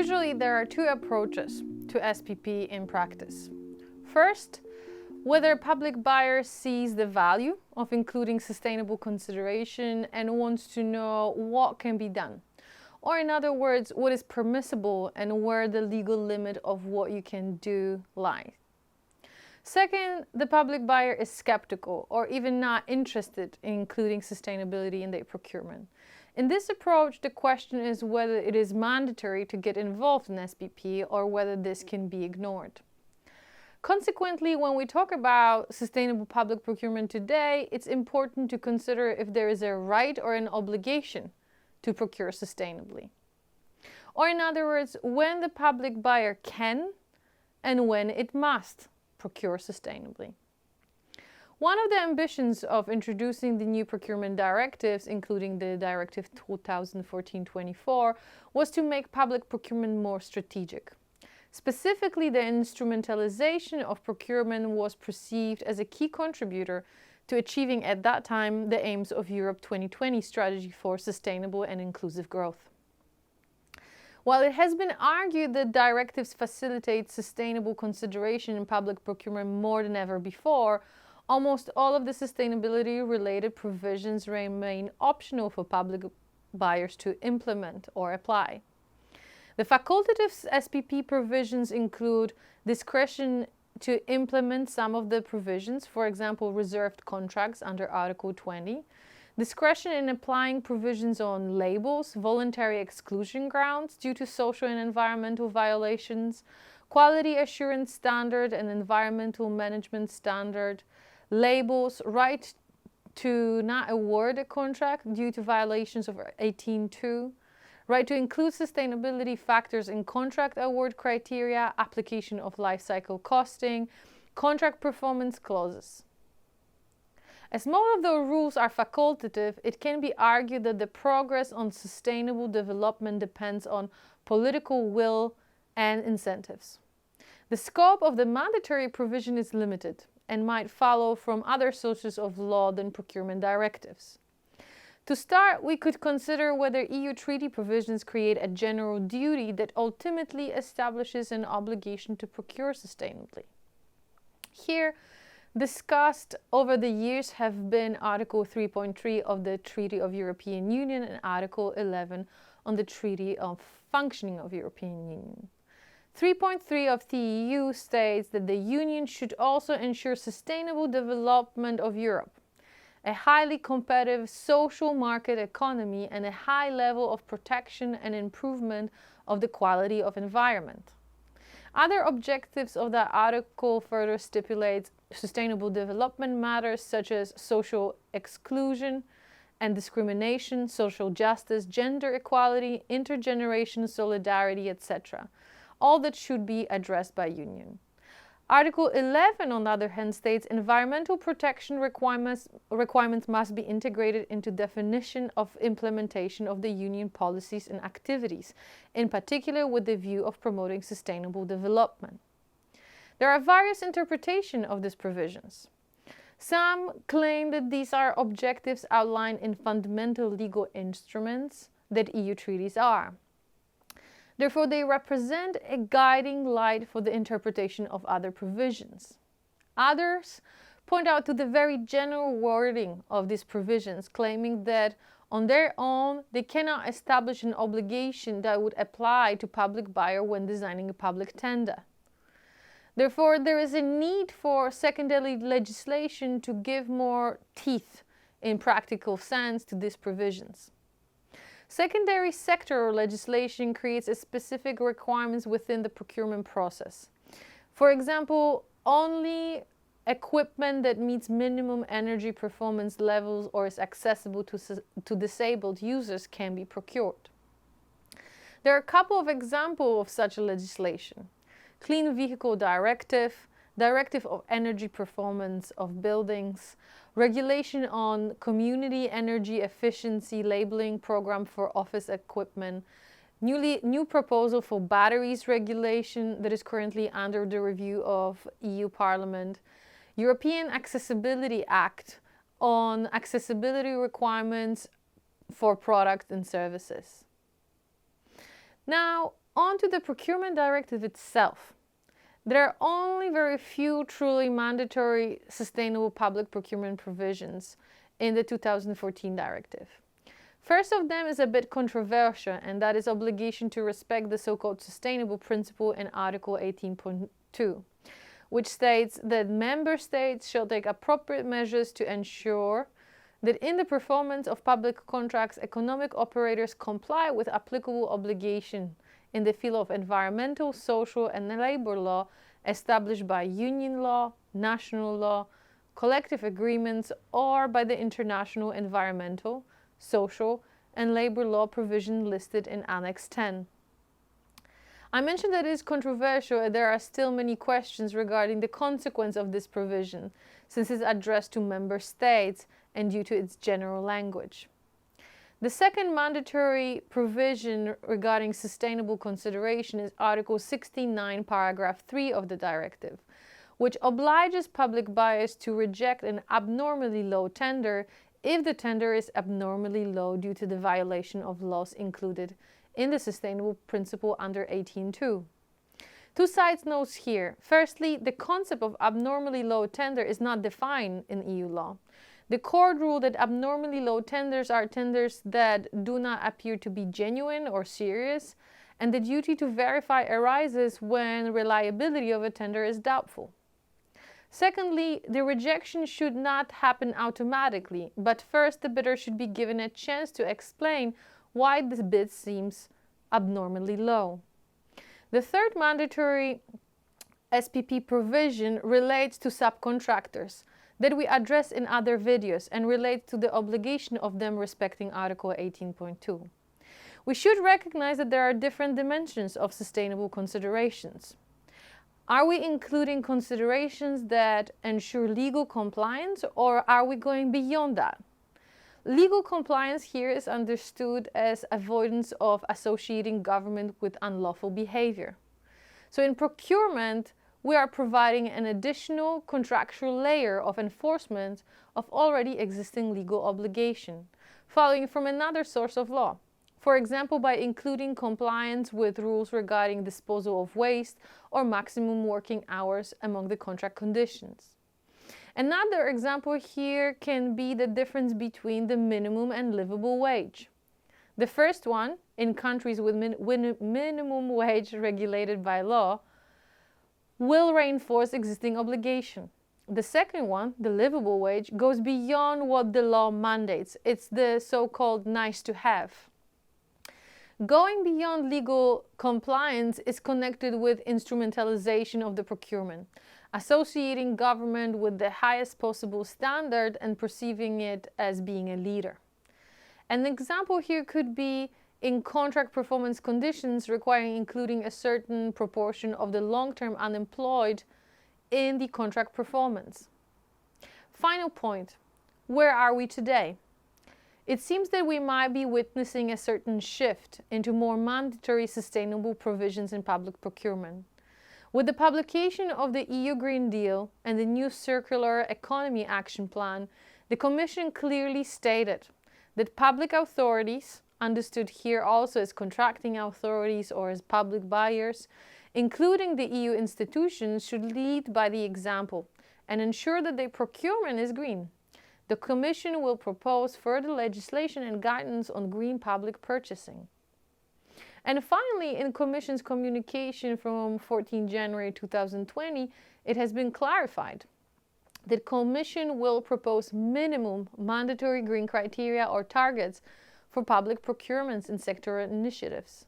Usually there are two approaches to SPP in practice. First, whether a public buyer sees the value of including sustainable consideration and wants to know what can be done. Or in other words, what is permissible and where the legal limit of what you can do lies. Second, the public buyer is skeptical or even not interested in including sustainability in their procurement. In this approach, the question is whether it is mandatory to get involved in SPP or whether this can be ignored. Consequently, when we talk about sustainable public procurement today, it's important to consider if there is a right or an obligation to procure sustainably. Or in other words, when the public buyer can and when it must procure sustainably. One of the ambitions of introducing the new procurement directives, including the Directive 2014-24, was to make public procurement more strategic. Specifically, the instrumentalization of procurement was perceived as a key contributor to achieving at that time the aims of Europe 2020 strategy for sustainable and inclusive growth. While it has been argued that directives facilitate sustainable consideration in public procurement more than ever before, almost all of the sustainability-related provisions remain optional for public buyers to implement or apply. The facultative SPP provisions include discretion to implement some of the provisions, for example, reserved contracts under Article 20, discretion in applying provisions on labels, voluntary exclusion grounds due to social and environmental violations, quality assurance standard and environmental management standard, labels, right to not award a contract due to violations of 18.2, right to include sustainability factors in contract award criteria, application of life cycle costing, contract performance clauses. As most of the rules are facultative, it can be argued that the progress on sustainable development depends on political will and incentives. The scope of the mandatory provision is limited and might follow from other sources of law than procurement directives. To start, we could consider whether EU treaty provisions create a general duty that ultimately establishes an obligation to procure sustainably. Here, discussed over the years have been Article 3.3 of the Treaty of European Union and Article 11 on the Treaty of Functioning of European Union. 3.3 of the EU states that the Union should also ensure sustainable development of Europe, a highly competitive social market economy, and a high level of protection and improvement of the quality of environment. Other objectives of that article further stipulate sustainable development matters such as social exclusion and discrimination, social justice, gender equality, intergenerational solidarity, etc. All that should be addressed by Union. Article 11, on the other hand, states environmental protection requirements must be integrated into definition of implementation of the Union policies and activities, in particular with the view of promoting sustainable development. There are various interpretations of these provisions. Some claim that these are objectives outlined in fundamental legal instruments that EU treaties are. Therefore, they represent a guiding light for the interpretation of other provisions. Others point out to the very general wording of these provisions, claiming that on their own they cannot establish an obligation that would apply to public buyer when designing a public tender. Therefore, there is a need for secondary legislation to give more teeth in practical sense to these provisions. Secondary sectoral legislation creates a specific requirements within the procurement process. For example, only equipment that meets minimum energy performance levels or is accessible to disabled users can be procured. There are a couple of examples of such legislation. Clean Vehicle Directive, Directive of Energy Performance of Buildings, regulation on community energy efficiency labeling program for office equipment, new proposal for batteries regulation that is currently under the review of EU Parliament, European Accessibility Act on accessibility requirements for products and services. Now, On to the Procurement Directive itself. There are only very few truly mandatory sustainable public procurement provisions in the 2014 directive. First of them is a bit controversial, and that is obligation to respect the so-called sustainable principle in Article 18.2, which states that member states shall take appropriate measures to ensure that in the performance of public contracts, economic operators comply with applicable obligation in the field of environmental, social, and labor law established by union law, national law, collective agreements, or by the international environmental, social, and labor law provision listed in Annex 10. I mentioned that it is controversial and there are still many questions regarding the consequence of this provision, since it's addressed to member states and due to its general language. The second mandatory provision regarding sustainable consideration is Article 69, paragraph 3 of the directive, which obliges public buyers to reject an abnormally low tender if the tender is abnormally low due to the violation of laws included in the sustainable principle under 18.2. Two side notes here. Firstly, the concept of abnormally low tender is not defined in EU law. The court ruled that abnormally low tenders are tenders that do not appear to be genuine or serious, and the duty to verify arises when reliability of a tender is doubtful. Secondly, the rejection should not happen automatically, but first the bidder should be given a chance to explain why the bid seems abnormally low. The third mandatory SPP provision relates to subcontractors that we address in other videos and relates to the obligation of them respecting Article 18.2. We should recognize that there are different dimensions of sustainable considerations. Are we including considerations that ensure legal compliance, or are we going beyond that? Legal compliance here is understood as avoidance of associating government with unlawful behavior. So in procurement, we are providing an additional contractual layer of enforcement of already existing legal obligation, following from another source of law. For example, by including compliance with rules regarding disposal of waste or maximum working hours among the contract conditions. Another example here can be the difference between the minimum and livable wage. The first one, in countries with minimum wage regulated by law, will reinforce existing obligation. The second one, the livable wage, goes beyond what the law mandates. It's the so-called nice to have. Going beyond legal compliance is connected with instrumentalization of the procurement, associating government with the highest possible standard and perceiving it as being a leader. An example here could be in contract performance conditions requiring including a certain proportion of the long-term unemployed in the contract performance. Final point, where are we today? It seems that we might be witnessing a certain shift into more mandatory sustainable provisions in public procurement. With the publication of the EU Green Deal and the new Circular Economy Action Plan, the Commission clearly stated that public authorities, understood here also as contracting authorities or as public buyers, including the EU institutions, should lead by the example and ensure that their procurement is green. The Commission will propose further legislation and guidance on green public purchasing. And finally, in Commission's communication from 14 January 2020, it has been clarified that Commission will propose minimum mandatory green criteria or targets for public procurements and sectoral initiatives,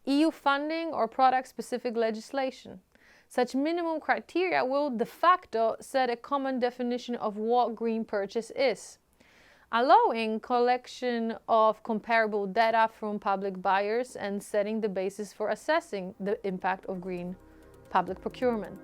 EU funding or product-specific legislation. Such minimum criteria will de facto set a common definition of what green purchase is, allowing collection of comparable data from public buyers and setting the basis for assessing the impact of green public procurement.